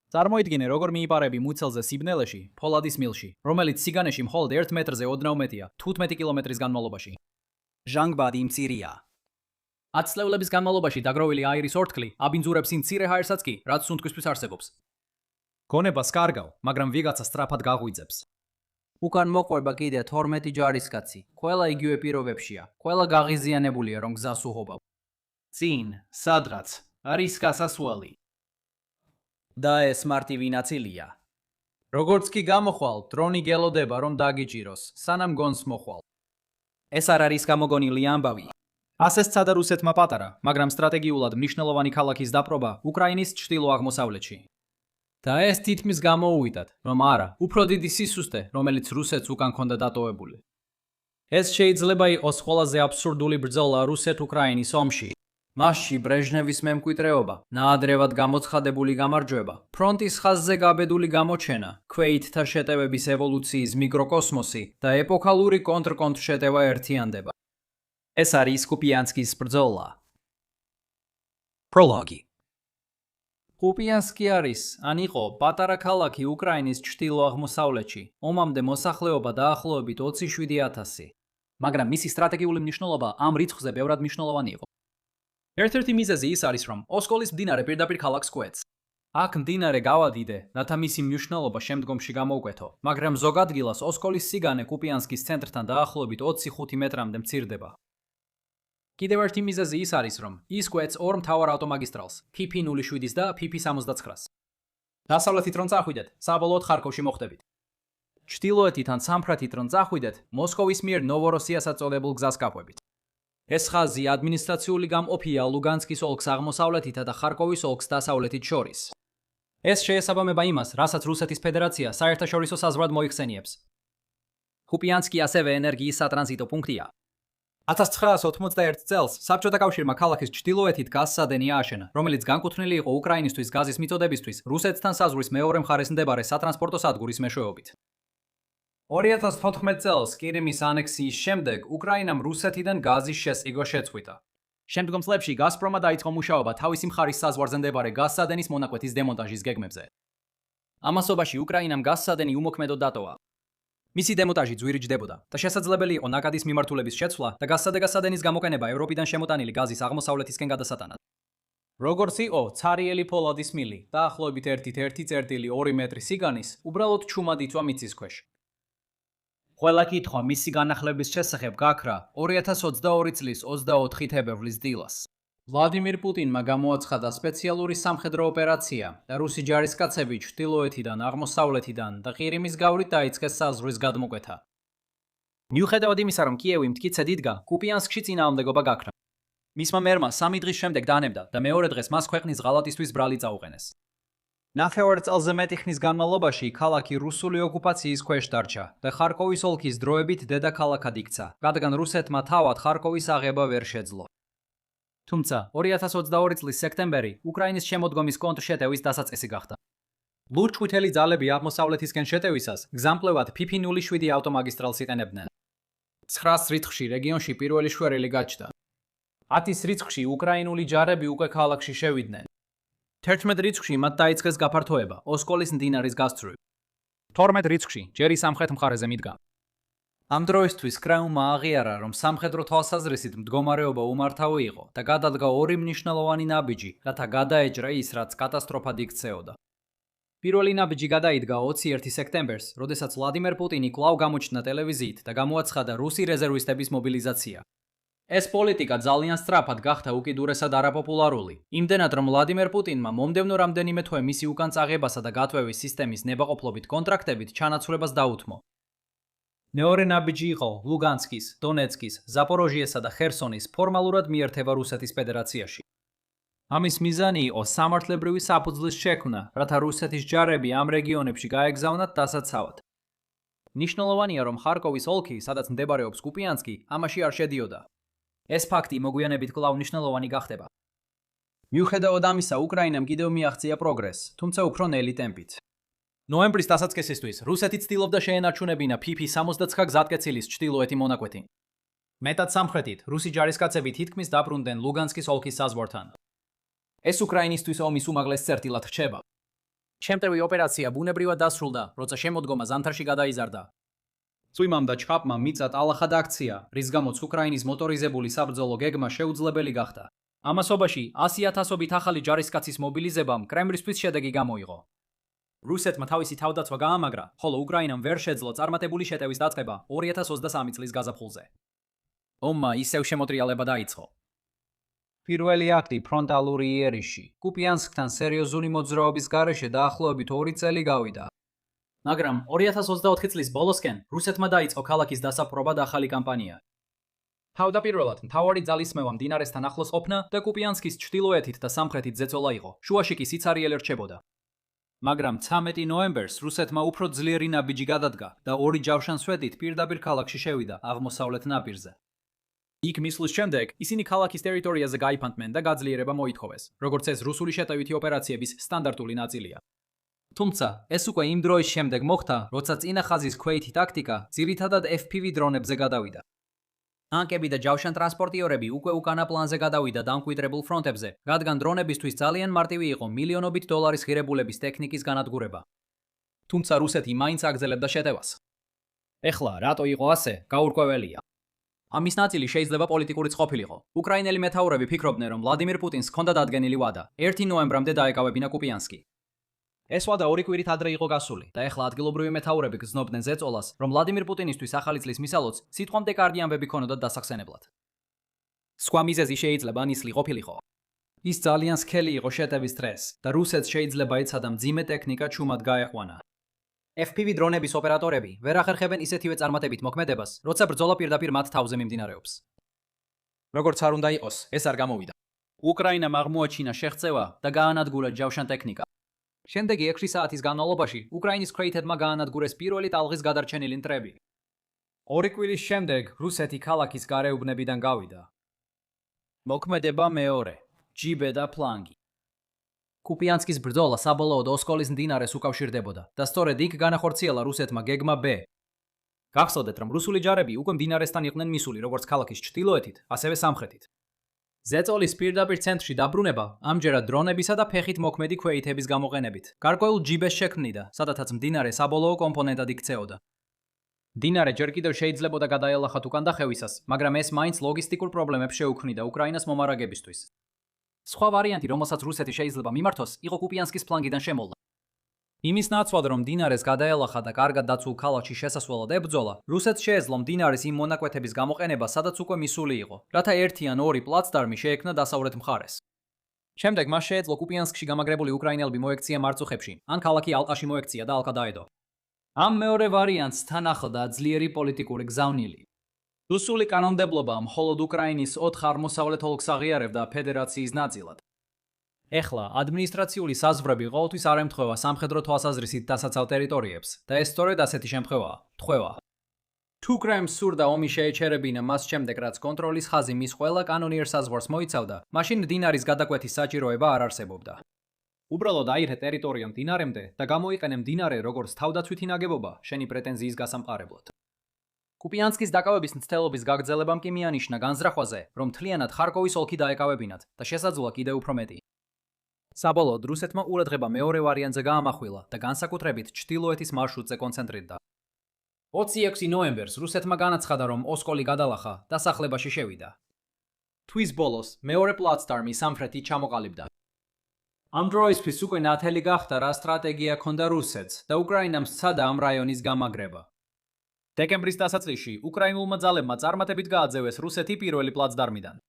წარმოიდგინე, როგორ მიიპარები მუცელზე სიბნელეში, ფოლადის მილში, რომელიც სიგანეში მხოლოდ 1 მეტრზე ოდნავ მეტია, 15 კილომეტრის განმავლობაში. ჟანგბადი მცირეა. 10 წლების განმავლობაში დაგროვილი აირის ორთქლი აბინძურებს იმ მცირე ჰაერსაც კი, რაც სუნთქვისთვის არსებობს. გონებას კარგავ, მაგრამ ვიღაცა სწრაფად გაღვიძებს. უკან მოყვება კიდე 12 ჯარისკაცი. ყველა იგივე პირობებშია. ყველა გაღიზიანებულია, რომ გზას უღობავ. წინ, სადღაც, არის გასასვლელი. და ეს მარტივი ნაწილია. როგორც კი გამოხვალ, დრონი გელოდება, რომ დაგიჭიროს, სანამ გონს მოხვალ. ეს არ არის გამოგონილი ამბავი. ასე სცადა რუსეთმა პატარა, მაგრამ სტრატეგიულად მნიშვნელოვანი ქალაქის დაპყრობა უკრაინის ჩრდილო-აღმოსავლეთში. და ეს თითქმის გამოუვიდათ, რომ არა, უფრო დიდი სისუსტე, რომელიც რუსეთს უკან ჰქონდა დატოვებული. ეს შეიძლება იყოს ყველაზე აბსურდული ბრძოლა რუსეთ-უკრაინის ომში. მასში ბრეჟნევის მემკვიდრეობა, ნაადრევად გამოცხადებული გამარჯვება, ფრონტის ხაზზე გაბედული გამოჩენა, ქვეითთა შეტევების ევოლუციის მიკროკოსმოსი და ეპოქალური კონტრ-კონტრშეტევა ერთიანდება. ეს არის კუპიანსკის ბრძოლა. პროლოგი. კუპიანსკი არის, ან იყო, პატარა ქალაქი უკრაინის ჩრდილო-აღმოსავლეთში, ომამდე მოსახლეობა დაახლოებით 27,000. მაგრამ მისი სტრატეგიული მნიშვნელობა ამ რიცხვზე ბევრად მნიშვნელოვანი იყო. ერთ-ერთი მიზეზი ის არის, რომ ოსკოლის მდინარე პირდაპირ ქალაქს კვეთს. აქ მდინარე გავადიდე, რათა მისი მნიშვნელობა შემდგომში გამოვკვეთო, მაგრამ ზოგ ადგილას ოსკოლის სიგანე კუპიანსკის ცენტრთან დაახლოებით 25 მეტრამდე მცირდება. კიდევ ერთი მიზეზი ის არის, რომ ის კვეთს ორ მთავარ ავტომაგისტრალს, PP-07 და PP-79. დასავლეთით რომ წახვიდეთ, საბოლოოდ ხარკოვში მოხვდებით. ჩრდილოეთით ან სამხრეთით რომ წახვიდეთ, მოსკოვის მიერ ნოვოროსიასაც წოდებულ გზას გაყვებით. ეს ხაზი ადმინისტრაციული გამყოფია ლუგანსკის ოლქს აღმოსავლეთითა და ხარკოვის ოლქს დასავლეთით შორის. ეს შეესაბამება იმას, რასაც რუსეთის ფედერაცია საერთაშორისო საზღვრად მოიხსენიებს. კუპიანსკი ასევე ენერგიის სატრანზიტო პუნქტია. 1991 წელს საბჭოთა კავშირმა ქალაქის ჩრდილოეთით გაზსადენი ააშენა, რომელიც განკუთვნილი იყო უკრაინისთვის გაზის მიწოდებისთვის რუსეთთან საზღვრის მეორე მხარეს მდებარე სატრანსპორტო სადგურის მეშვეობით. 2014 წელს კირიმის ანექსიის შემდეგ უკრაინამ რუსეთიდან გაზის შესყიდვა შეწყვიტა. შემდგომ წლებში გაზპრომმა დაიწყო მუშაობა თავისი მხარის საზღვარზე მდებარე გაზსადენის მონაკვეთის დემონტაჟის გეგმებზე. ამასობაში უკრაინამ გაზსადენი უმოქმედოდ დატოვა. მისი დემონტაჟი ძვირიჯდებოდა და შესაძლებელი იყო ნაკადის მიმართულების შეცვლა და გაზსადენის გამოყენება ევროპიდან შემოტანილი გაზის აღმოსავლეთისკენ გადასატანად. როგორც იყო ცარიელი ფოლადის მილი, დაახლოებით 1.1 მეტრი სიგანის, უბრალოდ ჩუმად იწვა მიწის ქვეშ. ყველა კითხვა მისი განახლების შესახებ გაქრა 2022 წლის 24 თებერვლის დილას. ვლადიმირ პუტინმა გამოაცხადა სპეციალური სამხედრო ოპერაცია და რუსი ჯარისკაცები ჩრდილოეთიდან, აღმოსავლეთიდან და ყირიმის გავლით დაიწყეს საზღვრის გადმოკვეთა. მიუხედავად იმისა, რომ კიევი მტკიცედ იდგა, კუპიანსკში წინააღმდეგობა გაქრა. მისმა მერმა 3 დღის შემდეგ დანებდა და მეორე დღეს მას ქვეყნის ღალატისთვის ბრალი წაუყენეს. ნახევარ წელზე მეტი ხნის განმავლობაში ქალაქი რუსული ოკუპაციის ქვეშ დარჩა და ხარკოვის ოლქის დროებით დედაქალაქად იქცა, რადგან რუსეთმა თავად ხარკოვის აღება ვერ შეძლო. თუმცა 2022 წლის სექტემბერი უკრაინის შემოდგომის კონტრშეტევის დასაწყისი გახდა. ლურჯ-ყვითელი ძალები აღმოსავლეთისკენ შეტევისას გზამკვლევად PP-07 ავტომაგისტრალს იყენებდნენ. 900 რიცხვში რეგიონში პირველი შვერილი გაჩნდა. 10 რიცხვში უკრაინული ჯარები უკვე ქალაქში შევიდნენ. 11 რიცხვში მათ დაიწყეს გაფართოება ოსკოლის მდინარის გასწვრივ. 12 რიცხვში ჯერი სამხრეთ მხარეზე მიდგა. ამ დროისთვის კრემლმა აღიარა, რომ სამხედრო თვალსაზრისით მდგომარეობა უმართავი იყო და გადადგა ორი მნიშვნელოვანი ნაბიჯი, რათა გადაეჯრა ის, რაც კატასტროფად იქცეოდა. პირველი ნაბიჯი გადაიდგა 21 სექტემბერს, როდესაც ვლადიმერ პუტინი კვლავ გამოჩნდა ტელევიზიით და გამოაცხადა რუსი რეზერვისტების მობილიზაცია. ეს პოლიტიკა ძალიან სწრაფად გახდა უკიდურესად არაპოპულარული, იმდენად რომ ვლადიმერ პუტინმა მომდევნო რამდენიმე თვე მისი უკან წაღებასა და გათვევის სისტემის ნებაყოფლობით კონტრაქტებით ჩანაცვლებას დაუთმო. მეორე ნაბიჯი იყო ლუგანსკის, დონეცკის, ზაპოროჟიესა და ხერსონის ფორმალურად მიერთება რუსეთის ფედერაციაში. ამის მიზანი იყო სამართლებრივი საფუძვლის შექმნა, რათა რუსეთის ჯარები ამ რეგიონებში გაეგზავნათ დასაცავად. მნიშვნელოვანია, რომ ხარკოვის ოლქი, სადაც მდებარეობს კუპიანსკი, ამაში არ შედიოდა. ეს ფაქტი მოგვიანებით კვლავ მნიშვნელოვანი გახდება. მიუხედავად ამისა, უკრაინამ კიდევ მიაღწია პროგრესს, თუმცა უფრო ნელი ტემპით. ნოემბრის დასაწყისისთვის რუსეთი ცდილობდა შეენარჩუნებინა PP-69 გზატკეცილის ჩრდილოეთი მონაკვეთი. მეტად სამხრეთით რუსი ჯარისკაცები თითქმის დაბრუნდნენ ლუგანსკის ოლქის საზღვართან. ეს უკრაინისთვის ომის უმაღლეს წერტილად რჩება. შემტევი ოპერაცია ბუნებრივად დასრულდა, როცა შემოდგომა ზამთარში გადაიზარდა. წვიმამ და ჩხაპმა მიწად ალახად აქცია, რის გამოც უკრაინის მოტორიზებული საბრძოლო გეგმა შეუძლებელი გახდა. ამასობაში 100,000-ობით ახალი ჯარისკაცის მობილიზებამ კრემლისთვის შედეგი გამოიღო. რუსეთმა თავისი თავდაცვა გაამაგრა, ხოლო უკრაინამ ვერ შეძლო წარმატებული შეტევის დაწყება 2023 წლის გაზაფხულზე. ომმა ისევ შემოტრიალება დაიწყო. პირველი აქტი ფრონტალური იერიში, კუპიანსკთან სერიოზული მოძრაობის გარეშე დაახლოებით 2 წელი გავიდა. მაგრამ 2024 წლის ბოლოსკენ რუსეთმა დაიწყო ქალაქის დასაფრობად ახალი კამპანია. თავდაპირველად მთავარი ძალისმევა მდინარესთან ახლოს ყოფნა და კუპიანსკის ჩრდილოეთით და სამხრეთით ზეწოლა იყო. შუაში კი სიცარიელი რჩებოდა. მაგრამ 13 ნოემბერს რუსეთმა უფრო ძლიერი ნაბიჯი გადადგა და 2 ჯავშანსვეტით პირდაპირ ქალაქში შევიდა აღმოსავლეთ ნაპირზე. იქ მისვლის შემდეგ ისინი ქალაქის ტერიტორიაზე გაიფანტნენ და გაძლიერება მოითხოვეს, როგორც ეს რუსული შეტევითი ოპერაციების სტანდარტული ნაწილია. თუმცა, ეს უკვე იმ დროის შემდეგ მოხდა, როცა წინა ხაზის ქვეითი ტაქტიკა ძირითადად FPV დრონებზე გადავიდა. ტანკები და ჯავშანტრანსპორტიორები უკვე უკანა პლანზე გადავიდა დამკვიდრებულ ფრონტებზე, რადგან დრონებისთვის ძალიან მარტივი იყო მილიონობით დოლარის ღირებულების ტექნიკის განადგურება. თუმცა რუსეთი მაინც აგრძელებდა შეტევას. ეხლა, რატო იყო ასე, გაურკვეველია. ამის ნაწილი შეიძლება პოლიტიკური ყოფილიყო. უკრაინელი მეთაურები ფიქრობდნენ, რომ ვლადიმირ პუტინს ჰქონდა დადგენილი ვადა 1 ნოემბრამდე დაეკავებინა კუპიანსკი. ეს ვადა 2 კვირით ადრე იყო გასული და ეხლა ადგილობრივი მეთაურები გრძნობდნენ ზეწოლას, რომ ვლადიმირ პუტინისთვის ახალი წლის მისალოც სიტყვამდე კარგი ამბები ქონოდათ დასახსენებლად. სხვა მიზეზი შეიძლება ნისლი ყოფილიყო. ის ძალიან სქელი იყო შეტევის დღეს და რუსეთს შეიძლება ეცადა მძიმე ტექნიკა ჩუმად გაეყვანა. FPV დრონების ოპერატორები ვერ ახერხებენ ისეთივე წარმატებით მოქმედებას, როცა ბრძოლა პირდაპირ მათ თავზე მიმდინარეობს. როგორც არ უნდა იყოს, ეს არ გამოვიდა. უკრაინამ აღმოაჩინა შეღწევა და გაანადგურა ჯავშან ტექნიკა. შემდეგი 6 საათის განმავლობაში უკრაინის ქვეითებმა გაანადგურეს პირველი ტალღის გადარჩენილი მტრები. 2 კვირის შემდეგ რუსეთი ქალაქის გარეუბნებიდან გავიდა. მოქმედება მეორე, ჯიბე და ფლანგი. კუპიანსკის ბრძოლა საბოლოოდ ოსკოლის მდინარეს უკავშირდებოდა და სწორედ იქ განახორციელა რუსეთმა გეგმა B. გახსოვდეთ, რომ რუსული ჯარები უკვე მდინარესთან იყვნენ მისული როგორც ქალაქის ჩრდილოეთით, ასევე სამხრეთით. ზეწოლის პირდაპირ ცენტრში დაბრუნება ამჯერად დრონებისა და ფეხით მოქმედი ქვეითების გამოყენებით. გარკვეულ ჯიბეს შექმნიდა, სადაც მდინარე საბოლოო კომპონენტად იქცეოდა. მდინარე ჯერ კიდევ შეიძლებოდა გადაელახათ უკან დახევისას, მაგრამ ეს მაინც ლოგისტიკურ პრობლემებს შეუქმნიდა უკრაინას მომარაგებისთვის. სხვა ვარიანტი, რომელსაც რუსეთი შეიძლება მიმართოს, იყო კუპიანსკის ფლანგიდან შემოლა. იმის ნაცვლად, რომ მდინარეს გადაელახა და კარგად დაცულ ქალაქში შესასვლელად ებრძოლა, რუსეთს შეეძლო მდინარის იმ მონაკვეთების გამოყენება, სადაც უკვე მისული იყო, რათა 1 ან 2 პლაცდარმი შეექმნა დასავლეთ მხარეს. შემდეგ მას შეეძლო კუპიანსკში გამაგრებული უკრაინელები მოექცია მარწუხებში, ან ქალაქი ალყაში მოექცია და ალყა დაედო. ამ მეორე ვარიანტს თან ახლდა ძლიერი პოლიტიკური გზავნილი. რუსული კანონმდებლობა მხოლოდ უკრაინის 4 აღმოსავლეთ ოლქს აღიარებდა ფედერაციის ნაწილად. ეხლა ადმინისტრაციული საზღვრები ყოველთვის არ ემთხვევა სამხედრო თვალსაზრისით დასაცავ ტერიტორიებს და ეს სწორედ ასეთი შემთხვევაა, თხვევა. თუ კრემლს სურდა ომი შეეჩერებინა მას შემდეგ, რაც კონტროლის ხაზი მის ყველა კანონიერ საზღვარს მოიცავდა, მაშინ მდინარის გადაკვეთის საჭიროება არ არსებობდა. უბრალოდ აიღე ტერიტორია მდინარემდე და გამოიყენე მდინარე როგორც თავდაცვითი ნაგებობა შენი პრეტენზიის გასამყარებლად. კუპიანსკის დაკავების მცდელობის გაგრძელებამ კი მიანიშნა განზრახვაზე, რომ მთლიანად ხარკოვის ოლქი დაეკავებინათ და შესაძლოა კიდევ უფრო მეტი. საბოლოოდ რუსეთმა ყურადღება მეორე ვარიანტზე გაამახვილა და განსაკუთრებით ჩრდილოეთის მარშრუტზე კონცენტრირდა. 26 ნოემბერს რუსეთმა განაცხადა, რომ ოსკოლი გადალახა და სახლებაში შევიდა. თვის ბოლოს მეორე პლაცდარმი სამხრეთით ჩამოყალიბდა. ამ დროისთვის უკვე ნათელი გახდა, რა სტრატეგია ჰქონდა რუსეთს და უკრაინამ სცადა ამ რაიონის გამაგრება. დეკემბრის დასაწყისში უკრაინულმა ძალებმა წარმატებით გააძევეს რუსეთი პირველი პლაცდარმიდან.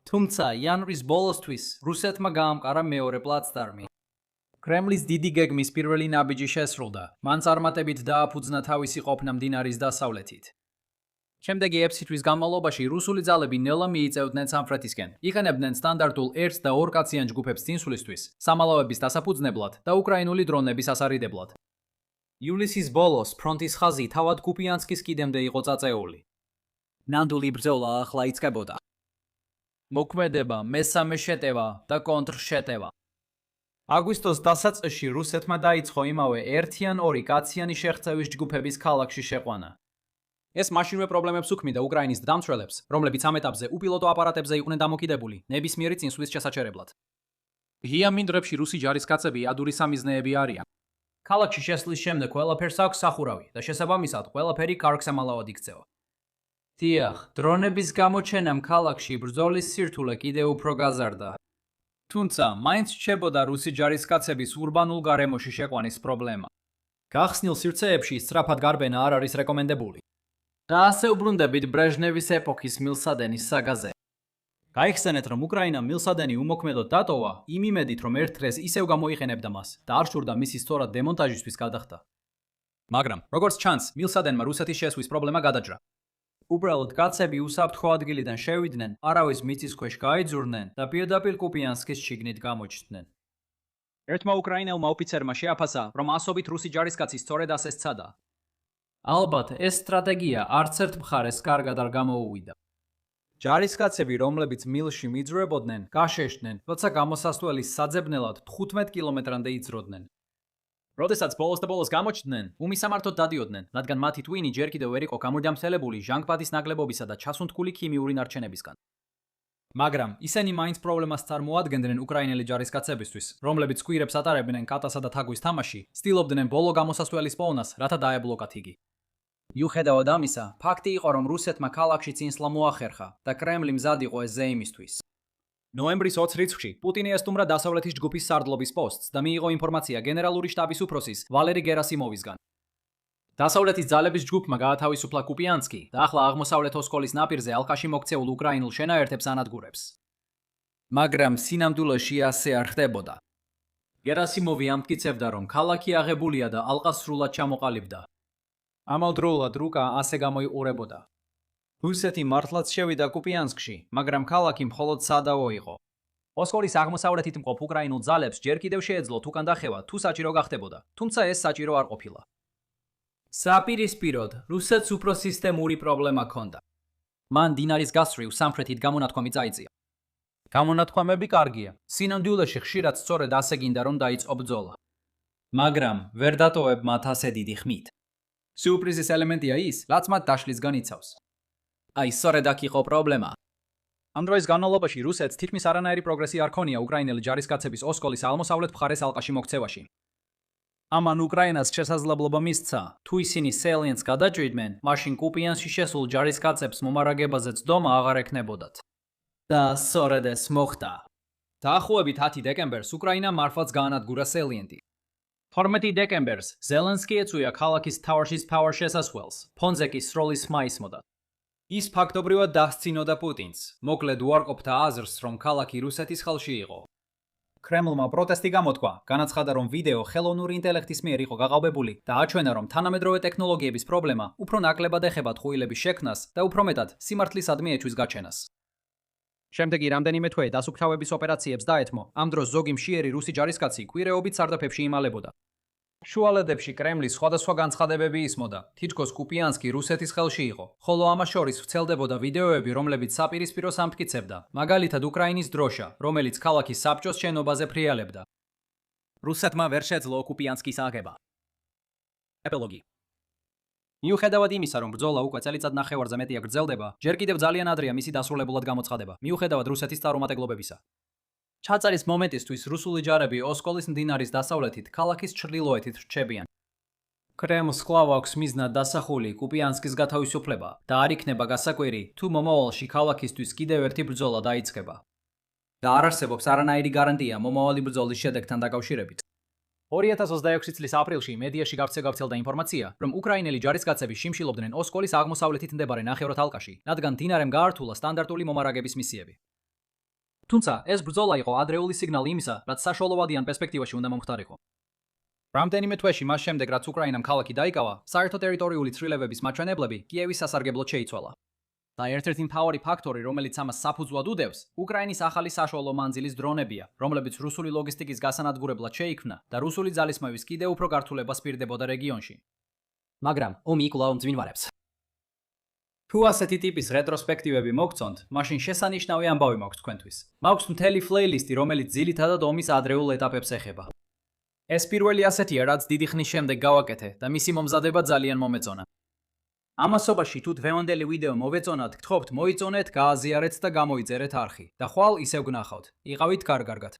თუმცა იანვრის ბოლოსთვის რუსეთმა გაამყარა მეორე პლაცდარმი. კრემლის დიდი გეგმის პირველი ნაბიჯი შესრულდა. მან წარმატებით დააფუძნა თავისი ყოფნა მდინარის დასავლეთით. შემდეგი 6 თვის განმავლობაში რუსული ძალები ნელა მიიწევდნენ სამხრეთისკენ. იყენებდნენ სტანდარტულ 1 და 2 კაციან ჯგუფებს წინსვლისთვის, სამალავების დასაფუძნებლად და უკრაინული დრონების ასარიდებლად. ივლისის ბოლოს ფრონტის ხაზი თავად კუპიანსკის კიდემდე იყო წაწეული. ნამდვილი ბრძოლა ახლა იწყებოდა. მოქმედება, მესამე შეტევა და კონტრშეტევა. აგვისტოს დასაწყისში რუსეთმა დაიწყო იმავე 1 ან 2 კაციანი შეღწევის ჯგუფების ქალაქში შეყვანა. ეს მაშინვე პრობლემებს უქმნიდა უკრაინის დამცველებს, რომლებიც ამ ეტაპზე უპილოტო აპარატებზე იყვნენ დამოკიდებული ნებისმიერი წინსვლის შესაჩერებლად. ღია მინდვრებში რუსი ჯარისკაცები ადური სამიზნეები არიან. ქალაქში შესვლის შემდეგ ყველაფერს აქვს სახურავი და შესაბამისად ყველაფერი კარგსამალავად იქცევა. დიახ, დრონების გამოჩენამ ქალაქში ბრძოლის სირთულე კიდევ უფრო გაზარდა. თუმცა, მაინც რჩებოდა რუსი ჯარისკაცების ურბანულ გარემოში შეყვანის პრობლემა. გახსნილ სივრცეებში სწრაფად გარბენა არ არის რეკომენდებული. და ასე უბრუნდებით ბრეჟნევის ეპოქის მილსადენის საგაზე. გაიხსენეთ, რომ უკრაინამ მილსადენი უმოქმედოდ დატოვა, იმ იმედით, რომ ერთ დღეს ისევ გამოიყენებდა მას და არ სურდა მისი სწორად დემონტაჟისთვის გადახდა. მაგრამ, როგორც ჩანს, მილსადენმა რუსეთის შესვლის პრობლემა გადაჯრა. უბრალოდ კაცები უსაფრთხო ადგილიდან შევიდნენ, არავის მიწის ქვეშ გაიძურნენ და პირდაპირ კუპიანსკის შიგნით გამოჩნდნენ. ერთმა უკრაინელმა ოფიცერმა შეაფასა, რომ ასობით რუსი ჯარისკაცი სწორედ ასე სცადა. ალბათ, ეს სტრატეგია არც ერთ მხარეს კარგად არ გამოუვიდა. ჯარისკაცები, რომლებიც მილში მიძვრებოდნენ, გაშეშდნენ, როცა გამოსასვლელის საძებნელად 15 კილომეტრამდე იძროდნენ. როდესაც ბოლოს და ბოლოს გამოჩნდნენ, უმისამართოდ დადიოდნენ, რადგან მათი ტვინი ჯერ კიდევ ვერ იყო გამოდამსელებული ჟანგბადის ნაკლებობისა და ჩასუნთქული ქიმიური ნარჩენებისგან. მაგრამ ისინი მაინც პრობლემას წარმოადგენდნენ უკრაინელი ჯარისკაცებისთვის, რომლებიც კვირებს ატარებდნენ კატასა და თაგვის თამაში, ცდილობდნენ ბოლო გამოსასვლელის პოვნას, რათა დაებლოკათ იგი. მიუხედავად ამისა, ფაქტი იყო, რომ რუსეთმა ქალაქში წინსვლა მოახერხა და კრემლი მზად იყო ეს ზეიმისთვის. ნოემბრის 20 რიცხვში პუტინი ესტუმრა დასავლეთის ჯგუფის სარდლობის პოსტს და მიიღო ინფორმაცია გენერალური შტაბის უფროსის ვალერი გერასიმოვისგან. დასავლეთის ძალების ჯგუფმა გაათავისუფლა კუპიანსკი და ახლა აღმოსავლეთ ოსკოლის ნაპირზე ალყაში მოქცეულ უკრაინულ შენაერთებს ანადგურებს. მაგრამ სინამდვილეში ასე არ ხდებოდა. გერასიმოვი ამტკიცებდა, რომ ქალაქი აღებულია და ალყა სრულად ჩამოყალიბდა. ამავდროულად რუკა ასე გამოიყურებოდა. რუსეთი მართლაც შევიდა კუპიანსკში, მაგრამ ქალაქი მხოლოდ სადავო იყო. ოსკოლის აღმოსავლეთით მყოფ უკრაინულ ძალებს ჯერ კიდევ შეეძლოთ უკან დახევა, თუ საჭირო გახდებოდა, თუმცა ეს საჭირო არ ყოფილა. საპირისპიროდ, რუსეთს უფრო სისტემური პრობლემა ჰქონდა. მან დინარის გასწვრივ სამხრეთით გამონათქვამი წაიწია. გამონათქვამები კარგია, სინამდვილეში ხშირად სწორედ ასე გინდა რომ დაიწყო ბრძოლა. მაგრამ ვერ დატოვებ მათ ასე დიდი ხმით. სიურპრიზის ელემენტია ის, რაც მათ დაშლისგან იცავს. აი, სწორედ აქ იყო პრობლემა. ამ დროის განმავლობაში რუსეთს თითქმის არანაირი პროგრესი არ ქონია უკრაინელი ჯარისკაცების ოსკოლის აღმოსავლეთ მხარეს ალყაში მოქცევაში. ამან უკრაინას შესაძლებლობა მისცა, თუ ისინი სელიენს გადაჭრიდნენ, მაშინ კუპიანსში შესულ ჯარისკაცებს მომარაგებაზე ცდომა აღარ ექნებოდათ. და სწორედ ეს მოხდა. დაახლოებით 10 დეკემბერს უკრაინამ მართლაც გაანადგურა სელიენტი. 12 დეკემბერს ზელენსკი ეწვია ქალაქის თავშის ფაوار შესასვლელს, ფონზე კი სროლის ხმა ისმოდა. ის ფაქტობრივად დასცინოდა პუტინს, მოკლედ უარყოფდა აზრს, რომ ქალაქი რუსეთის ხელში იყო. კრემლმა პროტესტი გამოთქვა, განაცხადა, რომ ვიდეო ხელოვნური ინტელექტის მიერ იყო გაყალბებული და აჩვენა, რომ თანამედროვე ტექნოლოგიების პრობლემა უფრო ნაკლებად ეხება თხუილების შექმნას და უფრო მეტად სიმართლისადმი ეჩვის გაჩენას. შემდეგი რამდენიმე თვე დასუფთავების ოპერაციებს დაეთმო, ამ დროს ზოგი მშიერი რუსი ჯარისკაცი კვირეობით სარდაფებში იმალებოდა. შუალედებში კრემლის სხვადასხვა განცხადებები ისმოდა, თითქოს კუპიანსკი რუსეთის ხელში იყო, ხოლო ამას შორის ვრცელდებოდა ვიდეოები, რომლებიც საპირისპიროს ამტკიცებდა, მაგალითად უკრაინის დროშა, რომელიც ქალაქის საბჭოს შენობაზე ფრიალებდა. რუსეთმა ვერ შეძლო კუპიანსკის აღება. ეპილოგი. მიუხედავად იმისა, რომ ბრძოლა უკვე წელიწად ნახევარზე მეტია გრძელდება, ჯერ კიდევ ძალიან ადრეა მისი დასრულებულად გამოცხადება, მიუხედავად რუსეთის წარუმატებლობებისა. ჩაწერის მომენტისთვის რუსული ჯარები ოსკოლის მდინარის დასავლეთით, ქალაქის ჩრდილოეთით რჩებიან. კრემლს კვლავ აქვს მიზნად დასახული კუპიანსკის გათავისუფლება და არ იქნება გასაკვირი, თუ მომავალში ქალაქისთვის კიდევ ერთი ბრძოლა დაიწყება. და არ არსებობს არანაირი გარანტია მომავალი ბრძოლის შედეგთან დაკავშირებით. 2026 წლის აპრილში მედიაში გავრცელდა ინფორმაცია, რომ უკრაინელი ჯარისკაცები შიმშილობდნენ ოსკოლის აღმოსავლეთით მდებარე ნახევრად ალყაში, რადგან მდინარემ გაართულა სტანდარტული მომარაგების მისიები. თუმცა ეს ბრძოლა იყო ადრეული სიგნალი იმისა, რაც საშუალოვადიან პერსპექტივაში უნდა მომხდარიყო. რამდენიმე თვეში მას შემდეგ, რაც უკრაინამ ქალაქი დაიკავა, საერთო ტერიტორიული ცვლილებების მაჩვენებლები კიევის სასარგებლოდ შეიცვალა. და ერთ-ერთი მთავარი ფაქტორი, რომელიც ამას საფუძვლად უდევს, უკრაინის ახალი საშუალო მანძილის დრონებია, რომლებიც რუსული ლოგისტიკის გასანადგურებლად შეიქმნა და რუსული ძალისხმევის კიდევ უფრო გართულებას პირდებოდა რეგიონში. მაგრამ ომი კვლავ მძვინვარებს. თუ ასეთი ტიპის რეტროსპექტივები მოგწონთ, მაშინ შესანიშნავი ამბავი მაქვს თქვენთვის. მაქვს მთელი პლეილისტი, რომელიც ძირითადად ომის ადრეულ ეტაპებს ეხება. ეს პირველი ასეთია, რაც დიდი ხნის შემდეგ გავაკეთე და მისი მომზადება ძალიან მომეწონა. ამასობაში თუ დღევანდელი ვიდეო მოვეწონათ, გთხოვთ მოიწონეთ, გააზიარეთ და გამოიწერეთ არხი და ხვალ ისევ გნახავთ. იყავით კარგად.